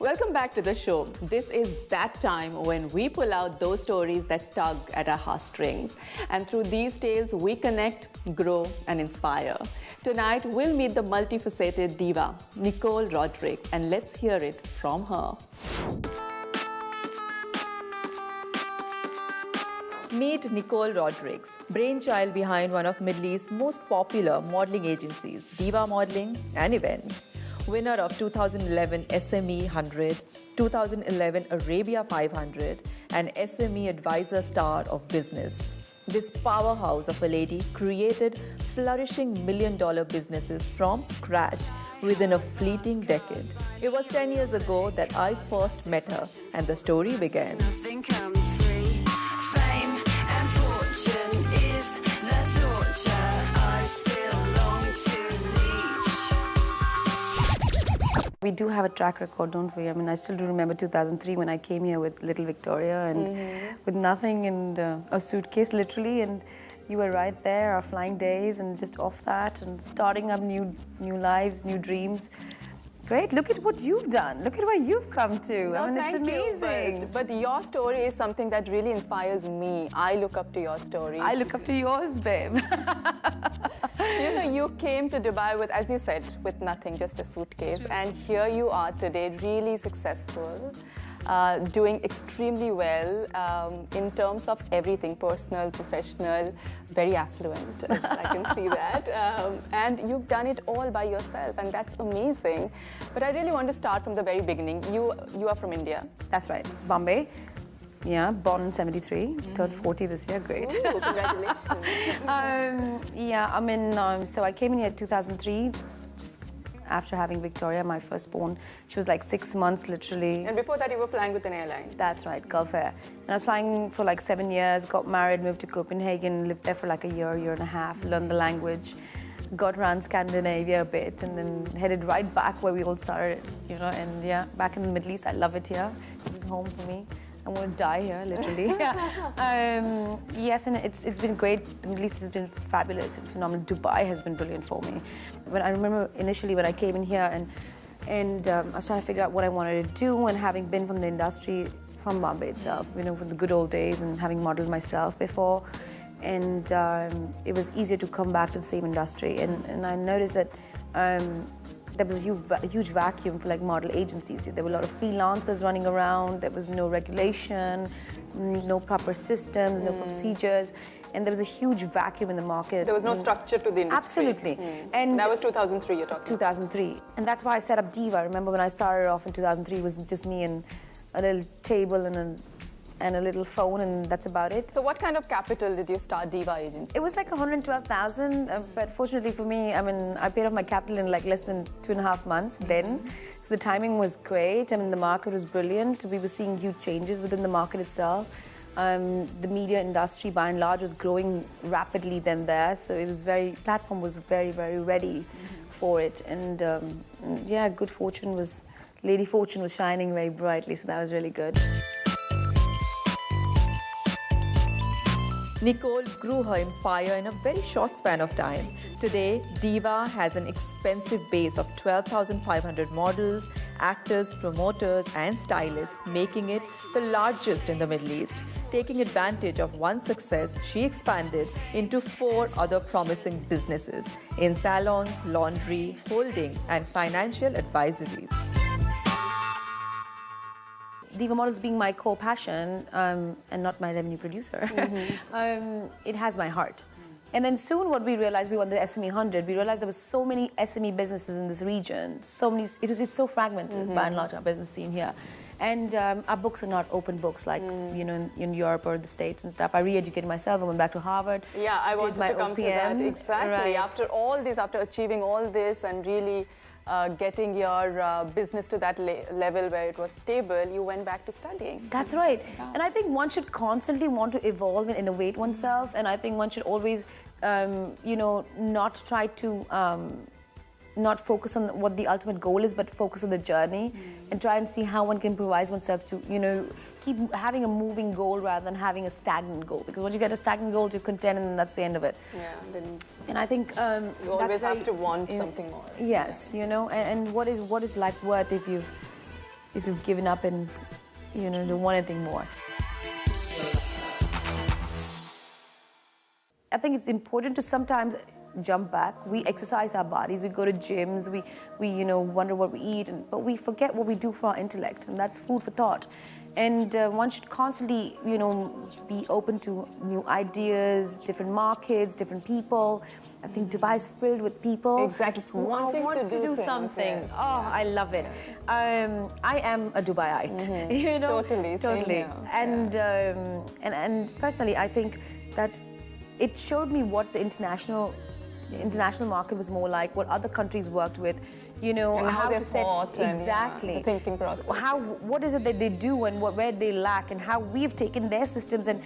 Welcome back to the show. This is that time when we pull out those stories that tug at our heartstrings. And through these tales, we connect, grow, and inspire. Tonight, we'll meet the multifaceted diva, Nicole Rodrigues, and let's hear it from her. Meet Nicole Rodrigues, brainchild behind one of Middle East's most popular modeling agencies, Diva Modeling and Events. Winner of 2011 SME 100, 2011 Arabia 500, and SME Advisor Star of Business. This powerhouse of a lady created flourishing million-dollar businesses from scratch within a fleeting decade. It was 10 years ago that I first met her, and the story began. Nothing comes free. Fame and fortune is the torture I still long to reach. We do have a track record, don't we? I mean, I still do remember 2003 when I came here with little Victoria and with nothing and a suitcase, literally, and you were right there, our flying days, and just off that and starting up new lives, new dreams. Great, look at what you've done. Look at where you've come to. No, I mean, it's amazing. You, but your story is something that really inspires me. I look up to your story. I look up to yours, babe. You know, you came to Dubai with, as you said, with nothing, just a suitcase. And here you are today, really successful, doing extremely well in terms of everything, personal, professional, very affluent, as I can see that. And you've done it all by yourself, and that's amazing. But I really want to start from the very beginning. You are from India. That's right, Bombay. Yeah, born in 73, turned 40 this year, great. Ooh, congratulations. Yeah, I mean, so I came in here in 2003, just after having Victoria, my firstborn. She was like 6 months, literally. And before that, you were flying with an airline. That's right, Gulf Air. And I was flying for like 7 years, got married, moved to Copenhagen, lived there for like a year and a half, learned the language, got around Scandinavia a bit, and then headed right back where we all started, you know, and yeah, back in the Middle East. I love it here. This is home for me. I want to die here, literally. Yes, and it's been great. The Middle East has been fabulous and phenomenal. Dubai has been brilliant for me. When I remember initially when I came in here and I was trying to figure out what I wanted to do, and having been from the industry, from Bombay itself, you know, from the good old days, and having modeled myself before, and it was easier to come back to the same industry. And I noticed that there was a huge vacuum for like model agencies. There were a lot of freelancers running around. There was no regulation, no proper systems, no procedures, and there was a huge vacuum in the market. There was no structure to the industry. Absolutely. And that was 2003 you're talking 2003. And that's why I set up Diva. I remember when I started off in 2003, it was just me and a little table and a little phone, and that's about it. So what kind of capital did you start Diva Agency? It was like 112,000, but fortunately for me, I mean, I paid off my capital in like less than 2.5 months then. So the timing was great. I mean, the market was brilliant. We were seeing huge changes within the market itself. The media industry, by and large, was growing rapidly then there. So it was platform was very, very ready for it. And yeah, Lady Fortune was shining very brightly, so that was really good. Nicole grew her empire in a very short span of time. Today, Diva has an expensive base of 12,500 models, actors, promoters, and stylists, making it the largest in the Middle East. Taking advantage of one success, she expanded into 4 other promising businesses in salons, laundry, holding, and financial advisories. Diva Models being my core passion and not my revenue producer, it has my heart. And then soon what we realized, we won the SME 100, we realized there were so many SME businesses in this region, it's so fragmented by and large, our business scene here. And our books are not open books like, you know, in Europe or the States and stuff. I re-educated myself, I went back to Harvard. Yeah, I wanted to come to that, exactly. Right. After all this, after achieving all this and really getting your business to that level where it was stable, you went back to studying. That's right. Yeah. And I think one should constantly want to evolve and innovate oneself. And I think one should always, you know, not try to not focus on what the ultimate goal is, but focus on the journey and try and see how one can improvise oneself to, you know, keep having a moving goal rather than having a stagnant goal. Because once you get a stagnant goal, you're content and that's the end of it. Yeah. Then and I think you always have to want something more. Yes, you know, and what is life's worth if if you've given up and, don't want anything more. I think it's important to sometimes jump back. We exercise our bodies, we go to gyms, we wonder what we eat, but we forget what we do for our intellect, and that's food for thought. And one should constantly, be open to new ideas, different markets, different people. I think Dubai is filled with people Exactly. who Wanting want to to do things, something. yes. Oh, I love it. I am a Dubaiite, Totally, same here. And personally, I think that it showed me what the international market was more like, what other countries worked with, and how they're thought exactly and the thinking process. What is it that they do and where they lack, and how we've taken their systems and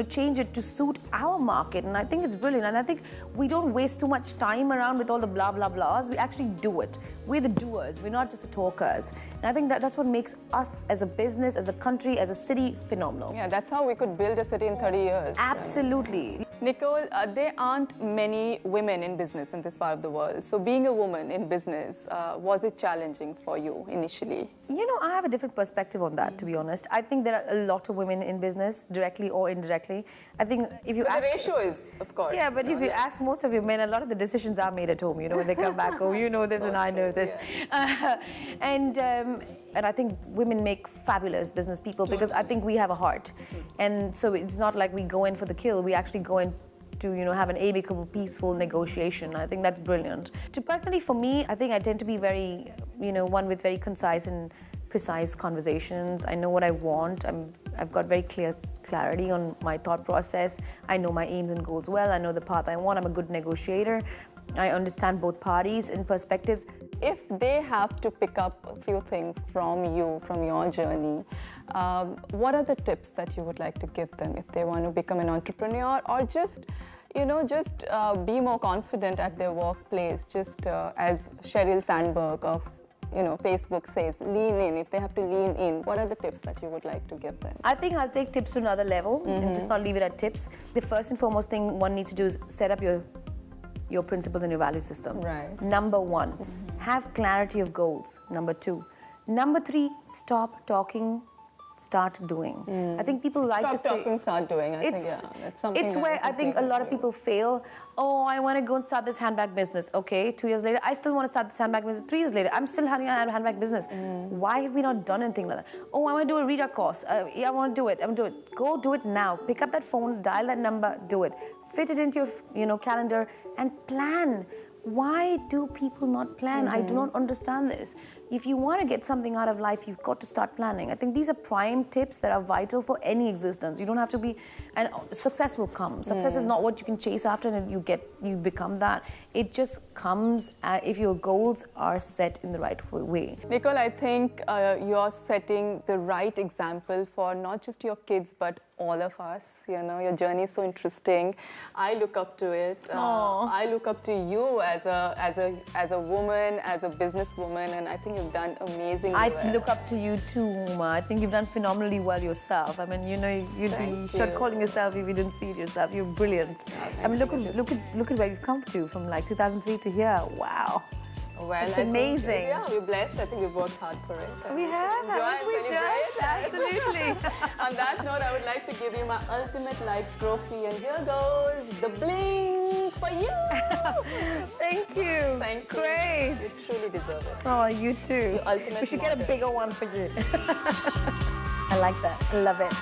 change it to suit our market. And I think it's brilliant. And I think we don't waste too much time around with all the blah blah blahs. We actually do it. We're the doers. We're not just the talkers. And I think that's what makes us as a business, as a country, as a city phenomenal. Yeah, that's how we could build a city in 30 years. Absolutely. Nicole, there aren't many women in business in this part of the world. So being a woman in business, was it challenging for you initially? I have a different perspective on that, to be honest. I think there are a lot of women in business, directly or indirectly. I think if you ask... the ratio is, of course. Yeah, but if you ask most of your men, a lot of the decisions are made at home, when they come back, oh, you know this and I know this. Yeah. And I think women make fabulous business people because I think we have a heart. And so it's not like we go in for the kill, we actually go in to have an amicable, peaceful negotiation. I think that's brilliant. Personally, for me, I think I tend to be very, one with very concise and precise conversations. I know what I want. I've got very clarity on my thought process. I know my aims and goals well. I know the path I want. I'm a good negotiator. I understand both parties and perspectives. If they have to pick up a few things from you, from your journey, what are the tips that you would like to give them if they want to become an entrepreneur, or just be more confident at their workplace, just as Sheryl Sandberg of Facebook says, lean in. If they have to lean in, what are the tips that you would like to give them? I think I'll take tips to another level and just not leave it at tips. The first and foremost thing one needs to do is set up your principles and your value system. Right. Number one, have clarity of goals. Number two. Number three, stop talking, start doing. I think people like to say... Stop talking, start doing. I think, that's something it's where I think a lot of people fail. Oh, I want to go and start this handbag business. Okay, 2 years later, I still want to start this handbag business. 3 years later, I'm still having a handbag business. Why have we not done anything like that? Oh, I want to do a reader course. Yeah, I want to do it. I'm going to do it. Go do it now. Pick up that phone, dial that number, do it. Fit it into your calendar and plan. Why do people not plan? I do not understand this. If you want to get something out of life, you've got to start planning. I think these are prime tips that are vital for any existence. You don't have to be, and success will come. Success is not what you can chase after and you become that. It just comes if your goals are set in the right way. Nicole, I think you're setting the right example for not just your kids, but all of us. Your journey is so interesting. I look up to it. I look up to you as a woman, as a businesswoman, and I think you've done amazingly well. I look up to you too, Uma. I think you've done phenomenally well yourself. I mean, you'd be short calling yourself if you didn't see it yourself. You're brilliant. I mean, look at where you've come to from like 2003 to here. Wow. Well, it's amazing. We're blessed. I think we've worked hard for it. We have, haven't we just? Absolutely. On that note, I would like to give you my ultimate life trophy, and here goes the bling for you. Thank you. Thank you. Great. You truly deserve it. Oh, you too. We should get a bigger one for you. I like that. I love it.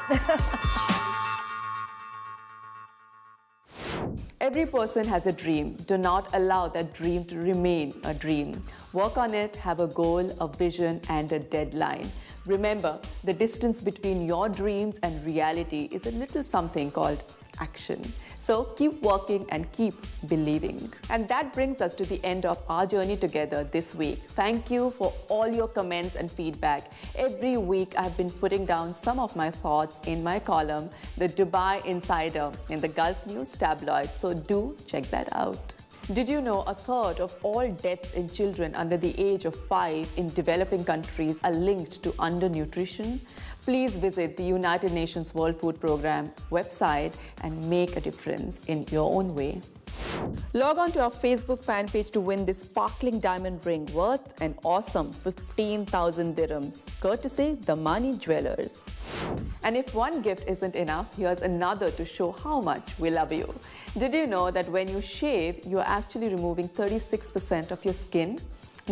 Every person has a dream. Do not allow that dream to remain a dream. Work on it, have a goal, a vision, and a deadline. Remember, the distance between your dreams and reality is a little something called action. So keep working and keep believing. And that brings us to the end of our journey together this week. Thank you for all your comments and feedback. Every week I've been putting down some of my thoughts in my column, The Dubai Insider, in the Gulf News tabloid. So do check that out. Did you know 1/3 of all deaths in children under the age of 5 in developing countries are linked to undernutrition? Please visit the United Nations World Food Programme website and make a difference in your own way. Log on to our Facebook fan page to win this sparkling diamond ring worth an awesome 15,000 dirhams, courtesy the Mani Jewelers. And if one gift isn't enough, here's another to show how much we love you. Did you know that when you shave, you're actually removing 36% of your skin?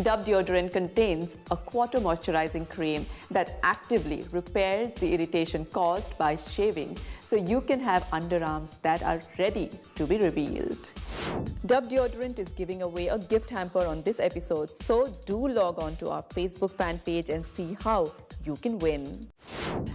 Dove deodorant contains a quarter moisturizing cream that actively repairs the irritation caused by shaving, so you can have underarms that are ready to be revealed. Dove deodorant is giving away a gift hamper on this episode, so do log on to our Facebook fan page and see how you can win.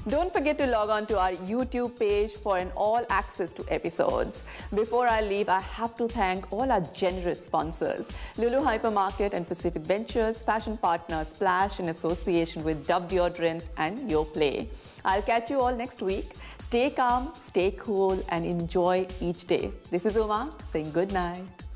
Don't forget to log on to our YouTube page for an all access to episodes. Before I leave, I have to thank all our generous sponsors: Lulu Hypermarket and Pacific Ventures, fashion partner Splash in association with Dove Deodorant and YoPlay. I'll catch you all next week. Stay calm, stay cool, and enjoy each day. This is Uma saying good night.